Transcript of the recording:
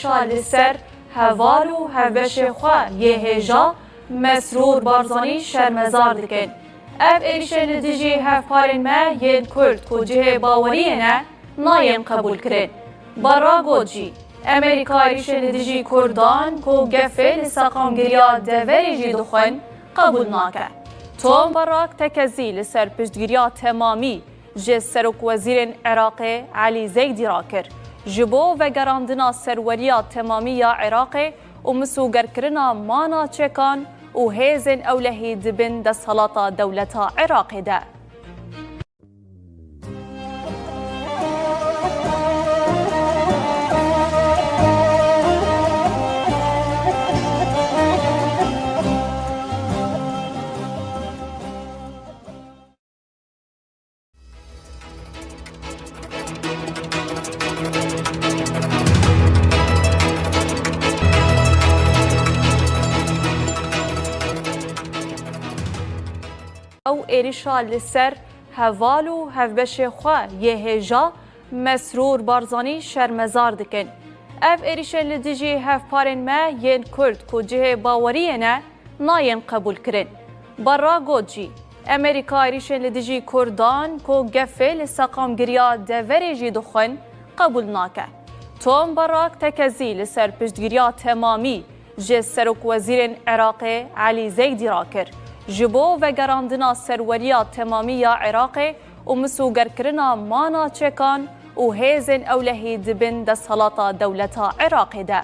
ایریشا لسر هوال و هفبش خواه یه هجا مسرور بارزانی شرمزار دکن. اف ایریشن لدیجی هفپارن ما ین کرد که جه باوری نه ناین قبول کرن. برا گوجی امریکا ایریشن لدیجی کردان که گفه لساقانگریا دوری جی دخون قبول ناکه. توم براک تکزی لسر پشتگیریا تمامی جه سرک وزیر عراق علی زیدی را کرد. جبو و گراندنا سروریا تمامی یا عراق و مسوگر کرنا مانا چکان و هیزن اولهی دبن ده صلاة دولتا عراق ده. او ایریشا لسر هوال و هفبش خواه یه هجا مسرور بارزانی شرمزار دکن. اف ایریشن لدیجی هفپارن ما ین کرد که جه باوری نه ناین قبول کرن. برا گوجی امریکا ایریشن لدیجی کردان که گفه لساقانگریا دوری جی دخون قبول ناکه. توم براک تکزی لسر پشتگیریا تمامی جه سرک وزیر عراق علی زیدی را کرد. جبو و گراندنا سروریا تمامی یا عراق و مسوگر کرنا مانا چکان و هیزن اولهی دبن ده صلاة دولتا عراق ده.